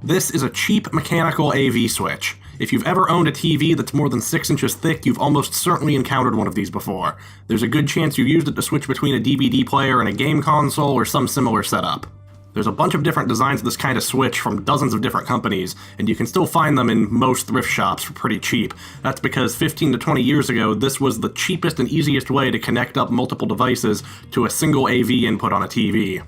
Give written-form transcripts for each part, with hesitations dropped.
This is a cheap mechanical AV switch. If you've ever owned a TV that's more than 6 inches thick, you've almost certainly encountered one of these before. There's a good chance you used it to switch between a DVD player and a game console or some similar setup. There's a bunch of different designs of this kind of switch from dozens of different companies, and you can still find them in most thrift shops for pretty cheap. That's because 15 to 20 years ago, this was the cheapest and easiest way to connect up multiple devices to a single AV input on a TV.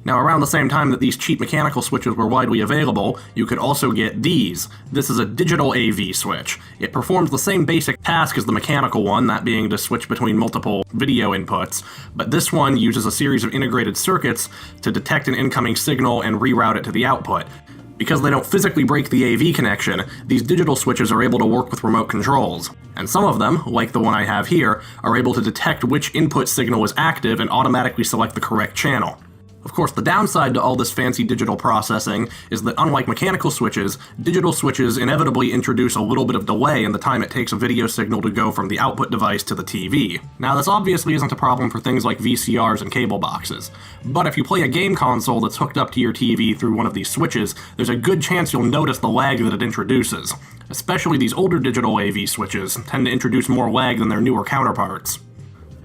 Now, around the same time that these cheap mechanical switches were widely available, you could also get these. This is a digital AV switch. It performs the same basic task as the mechanical one, that being to switch between multiple video inputs, but this one uses a series of integrated circuits to detect an incoming signal and reroute it to the output. Because they don't physically break the AV connection, these digital switches are able to work with remote controls. And some of them, like the one I have here, are able to detect which input signal is active and automatically select the correct channel. Of course, the downside to all this fancy digital processing is that unlike mechanical switches, digital switches inevitably introduce a little bit of delay in the time it takes a video signal to go from the output device to the TV. Now, this obviously isn't a problem for things like VCRs and cable boxes, but if you play a game console that's hooked up to your TV through one of these switches, there's a good chance you'll notice the lag that it introduces. Especially these older digital AV switches tend to introduce more lag than their newer counterparts.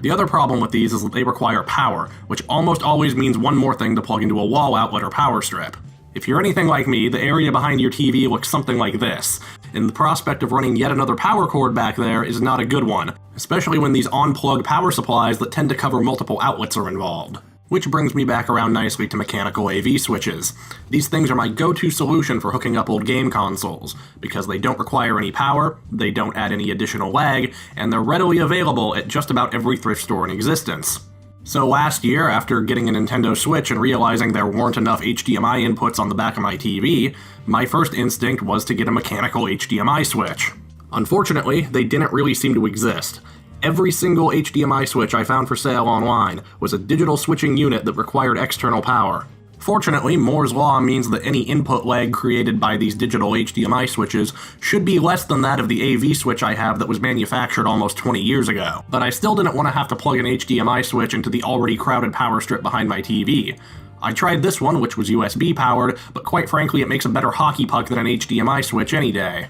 The other problem with these is that they require power, which almost always means one more thing to plug into a wall outlet or power strip. If you're anything like me, the area behind your TV looks something like this, and the prospect of running yet another power cord back there is not a good one, especially when these on-plug power supplies that tend to cover multiple outlets are involved. Which brings me back around nicely to mechanical AV switches. These things are my go-to solution for hooking up old game consoles, because they don't require any power, they don't add any additional lag, and they're readily available at just about every thrift store in existence. So last year, after getting a Nintendo Switch and realizing there weren't enough HDMI inputs on the back of my TV, my first instinct was to get a mechanical HDMI switch. Unfortunately, they didn't really seem to exist. Every single HDMI switch I found for sale online was a digital switching unit that required external power. Fortunately, Moore's Law means that any input lag created by these digital HDMI switches should be less than that of the AV switch I have that was manufactured almost 20 years ago. But I still didn't want to have to plug an HDMI switch into the already crowded power strip behind my TV. I tried this one, which was USB powered, but quite frankly it makes a better hockey puck than an HDMI switch any day.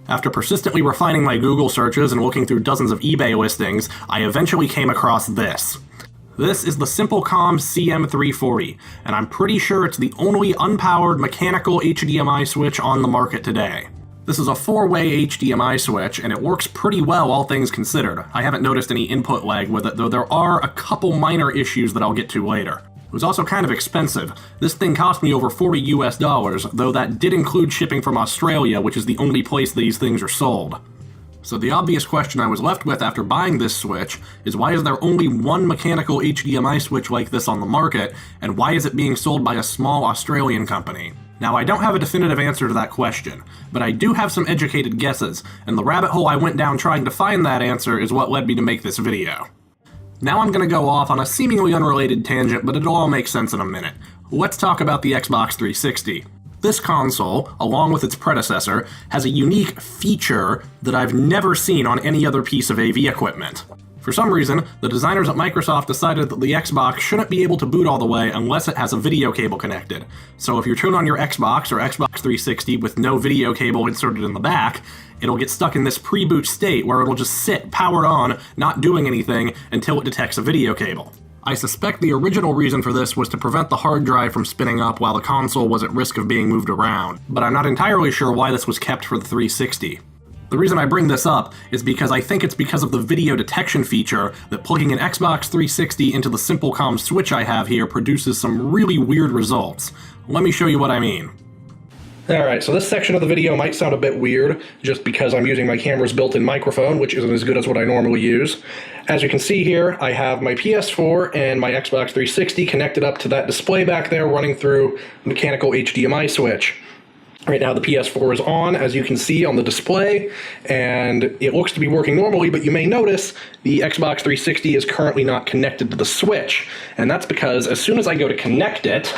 After persistently refining my Google searches and looking through dozens of eBay listings, I eventually came across this. This is the Simplecom CM340, and I'm pretty sure it's the only unpowered mechanical HDMI switch on the market today. This is a 4-way HDMI switch, and it works pretty well all things considered. I haven't noticed any input lag with it, though there are a couple minor issues that I'll get to later. It was also kind of expensive. This thing cost me over $40 US, though that did include shipping from Australia, which is the only place these things are sold. So the obvious question I was left with after buying this switch is why is there only one mechanical HDMI switch like this on the market, and why is it being sold by a small Australian company? Now, I don't have a definitive answer to that question, but I do have some educated guesses, and the rabbit hole I went down trying to find that answer is what led me to make this video. Now I'm going to go off on a seemingly unrelated tangent, but it'll all make sense in a minute. Let's talk about the Xbox 360. This console, along with its predecessor, has a unique feature that I've never seen on any other piece of AV equipment. For some reason, the designers at Microsoft decided that the Xbox shouldn't be able to boot all the way unless it has a video cable connected. So if you turn on your Xbox or Xbox 360 with no video cable inserted in the back, it'll get stuck in this pre-boot state where it'll just sit powered on, not doing anything, until it detects a video cable. I suspect the original reason for this was to prevent the hard drive from spinning up while the console was at risk of being moved around, but I'm not entirely sure why this was kept for the 360. The reason I bring this up is because I think it's because of the video detection feature that plugging an Xbox 360 into the Simplecom switch I have here produces some really weird results. Let me show you what I mean. Alright, so this section of the video might sound a bit weird, just because I'm using my camera's built-in microphone, which isn't as good as what I normally use. As you can see here, I have my PS4 and my Xbox 360 connected up to that display back there running through a mechanical HDMI switch. Right now the PS4 is on, as you can see on the display, and it looks to be working normally, but you may notice the Xbox 360 is currently not connected to the switch, and that's because as soon as I go to connect it,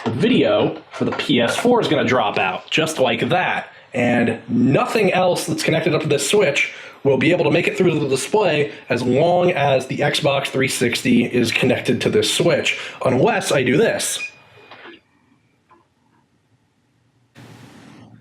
the video for the PS4 is going to drop out, just like that, and nothing else that's connected up to this switch will be able to make it through the display as long as the Xbox 360 is connected to this switch, unless I do this.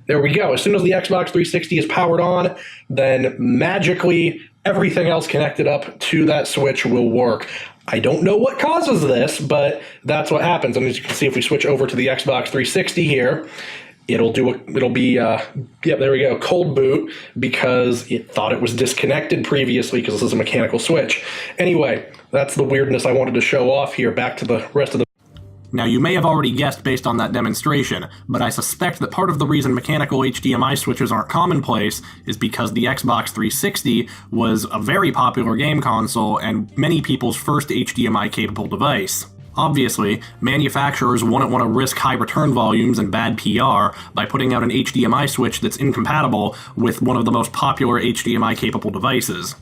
There we go. As soon as the Xbox 360 is powered on, then magically everything else connected up to that switch will work. I don't know what causes this, but that's what happens. And as you can see, if we switch over to the Xbox 360 here, it'll be there we go, cold boot, because it thought it was disconnected previously because this is a mechanical switch. Anyway, that's the weirdness I wanted to show off here. Back to the rest of the... Now, you may have already guessed based on that demonstration, but I suspect that part of the reason mechanical HDMI switches aren't commonplace is because the Xbox 360 was a very popular game console and many people's first HDMI-capable device. Obviously, manufacturers wouldn't want to risk high return volumes and bad PR by putting out an HDMI switch that's incompatible with one of the most popular HDMI-capable devices.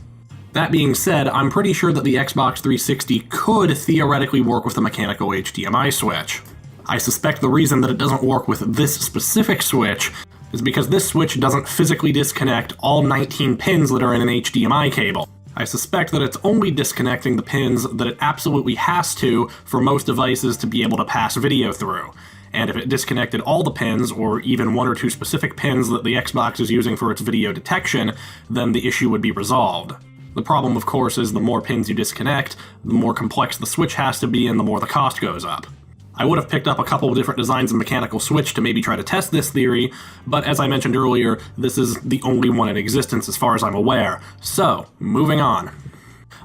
That being said, I'm pretty sure that the Xbox 360 could theoretically work with a mechanical HDMI switch. I suspect the reason that it doesn't work with this specific switch is because this switch doesn't physically disconnect all 19 pins that are in an HDMI cable. I suspect that it's only disconnecting the pins that it absolutely has to for most devices to be able to pass video through. And if it disconnected all the pins, or even one or two specific pins that the Xbox is using for its video detection, then the issue would be resolved. The problem, of course, is the more pins you disconnect, the more complex the switch has to be and the more the cost goes up. I would have picked up a couple of different designs of mechanical switch to maybe try to test this theory, but as I mentioned earlier, this is the only one in existence as far as I'm aware. So, moving on.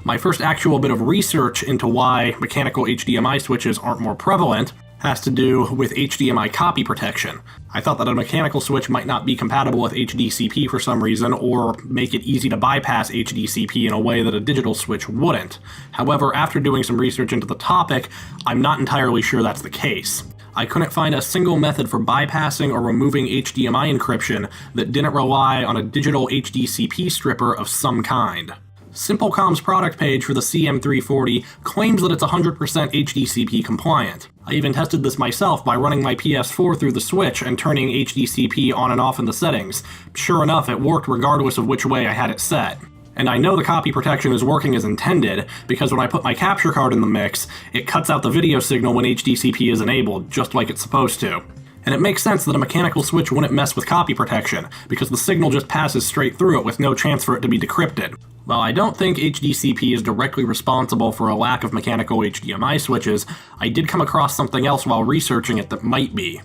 My first actual bit of research into why mechanical HDMI switches aren't more prevalent has to do with HDMI copy protection. I thought that a mechanical switch might not be compatible with HDCP for some reason, or make it easy to bypass HDCP in a way that a digital switch wouldn't. However, after doing some research into the topic, I'm not entirely sure that's the case. I couldn't find a single method for bypassing or removing HDMI encryption that didn't rely on a digital HDCP stripper of some kind. Simplecom's product page for the CM340 claims that it's 100% HDCP compliant. I even tested this myself by running my PS4 through the switch and turning HDCP on and off in the settings. Sure enough, it worked regardless of which way I had it set. And I know the copy protection is working as intended, because when I put my capture card in the mix, it cuts out the video signal when HDCP is enabled, just like it's supposed to. And it makes sense that a mechanical switch wouldn't mess with copy protection, because the signal just passes straight through it with no chance for it to be decrypted. While I don't think HDCP is directly responsible for a lack of mechanical HDMI switches, I did come across something else while researching it that might be.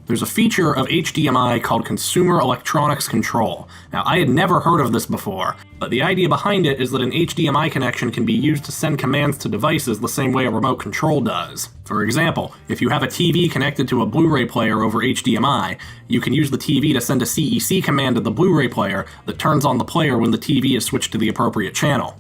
There's a feature of HDMI called Consumer Electronics Control. Now, I had never heard of this before, but the idea behind it is that an HDMI connection can be used to send commands to devices the same way a remote control does. For example, if you have a TV connected to a Blu-ray player over HDMI, you can use the TV to send a CEC command to the Blu-ray player that turns on the player when the TV is switched to the appropriate channel.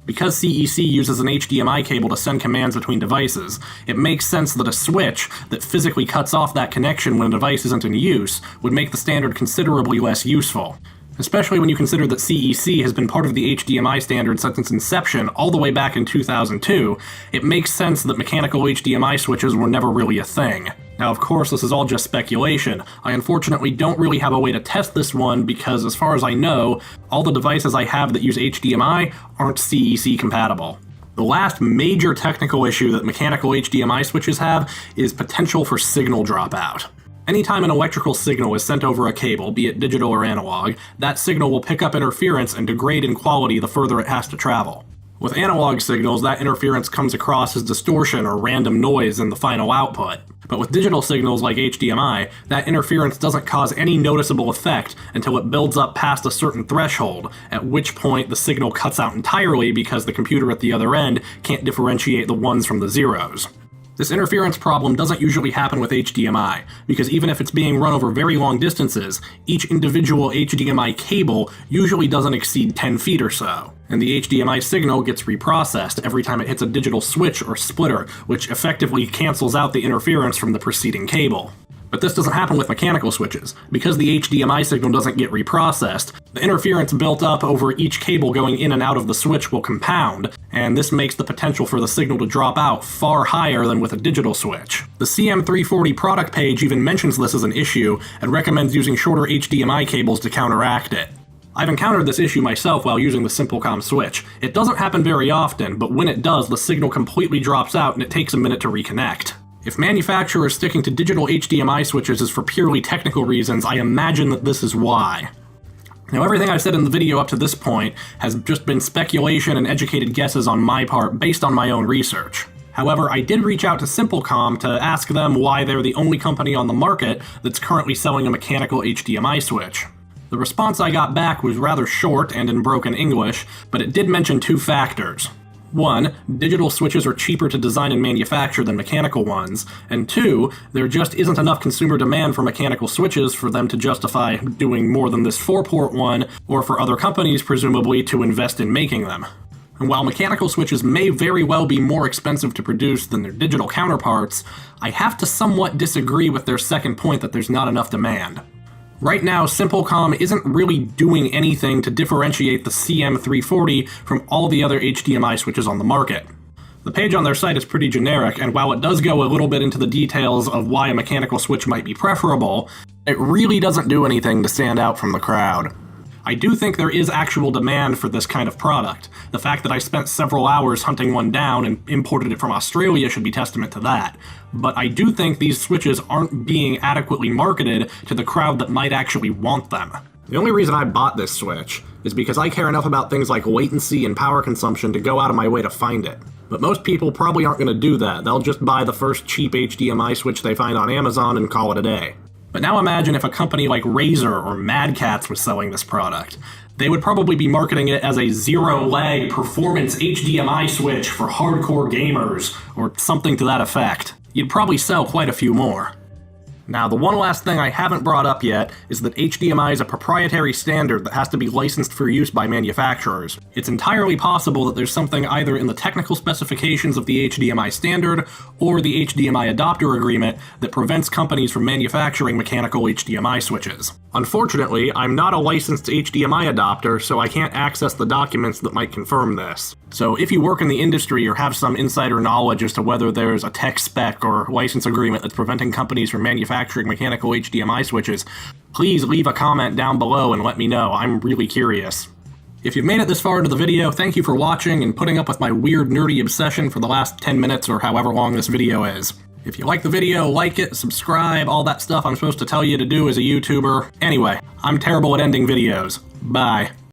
Because CEC uses an HDMI cable to send commands between devices, it makes sense that a switch that physically cuts off that connection when a device isn't in use would make the standard considerably less useful. Especially when you consider that CEC has been part of the HDMI standard since its inception all the way back in 2002, it makes sense that mechanical HDMI switches were never really a thing. Now, of course, this is all just speculation. I unfortunately don't really have a way to test this one because, as far as I know, all the devices I have that use HDMI aren't CEC compatible. The last major technical issue that mechanical HDMI switches have is potential for signal dropout. Anytime an electrical signal is sent over a cable, be it digital or analog, that signal will pick up interference and degrade in quality the further it has to travel. With analog signals, that interference comes across as distortion or random noise in the final output. But with digital signals like HDMI, that interference doesn't cause any noticeable effect until it builds up past a certain threshold, at which point the signal cuts out entirely because the computer at the other end can't differentiate the ones from the zeros. This interference problem doesn't usually happen with HDMI, because even if it's being run over very long distances, each individual HDMI cable usually doesn't exceed 10 feet or so, and the HDMI signal gets reprocessed every time it hits a digital switch or splitter, which effectively cancels out the interference from the preceding cable. But this doesn't happen with mechanical switches. Because the HDMI signal doesn't get reprocessed, the interference built up over each cable going in and out of the switch will compound, and this makes the potential for the signal to drop out far higher than with a digital switch. The CM340 product page even mentions this as an issue, and recommends using shorter HDMI cables to counteract it. I've encountered this issue myself while using the Simplecom switch. It doesn't happen very often, but when it does, the signal completely drops out and it takes a minute to reconnect. If manufacturers sticking to digital HDMI switches is for purely technical reasons, I imagine that this is why. Now, everything I've said in the video up to this point has just been speculation and educated guesses on my part based on my own research. However, I did reach out to Simplecom to ask them why they're the only company on the market that's currently selling a mechanical HDMI switch. The response I got back was rather short and in broken English, but it did mention two factors. One, digital switches are cheaper to design and manufacture than mechanical ones, and two, there just isn't enough consumer demand for mechanical switches for them to justify doing more than this 4-port one, or for other companies, presumably, to invest in making them. And while mechanical switches may very well be more expensive to produce than their digital counterparts, I have to somewhat disagree with their second point that there's not enough demand. Right now, Simplecom isn't really doing anything to differentiate the CM340 from all the other HDMI switches on the market. The page on their site is pretty generic, and while it does go a little bit into the details of why a mechanical switch might be preferable, it really doesn't do anything to stand out from the crowd. I do think there is actual demand for this kind of product. The fact that I spent several hours hunting one down and imported it from Australia should be testament to that. But I do think these switches aren't being adequately marketed to the crowd that might actually want them. The only reason I bought this switch is because I care enough about things like latency and power consumption to go out of my way to find it. But most people probably aren't going to do that. They'll just buy the first cheap HDMI switch they find on Amazon and call it a day. But now imagine if a company like Razer or Mad Catz was selling this product. They would probably be marketing it as a zero-lag performance HDMI switch for hardcore gamers, or something to that effect. You'd probably sell quite a few more. Now, the one last thing I haven't brought up yet is that HDMI is a proprietary standard that has to be licensed for use by manufacturers. It's entirely possible that there's something either in the technical specifications of the HDMI standard or the HDMI adopter agreement that prevents companies from manufacturing mechanical HDMI switches. Unfortunately, I'm not a licensed HDMI adopter, so I can't access the documents that might confirm this. So if you work in the industry or have some insider knowledge as to whether there's a tech spec or license agreement that's preventing companies from manufacturing mechanical HDMI switches, please leave a comment down below and let me know. I'm really curious. If you've made it this far into the video, thank you for watching and putting up with my weird nerdy obsession for the last 10 minutes or however long this video is. If you like the video, like it, subscribe, all that stuff I'm supposed to tell you to do as a YouTuber. Anyway, I'm terrible at ending videos. Bye.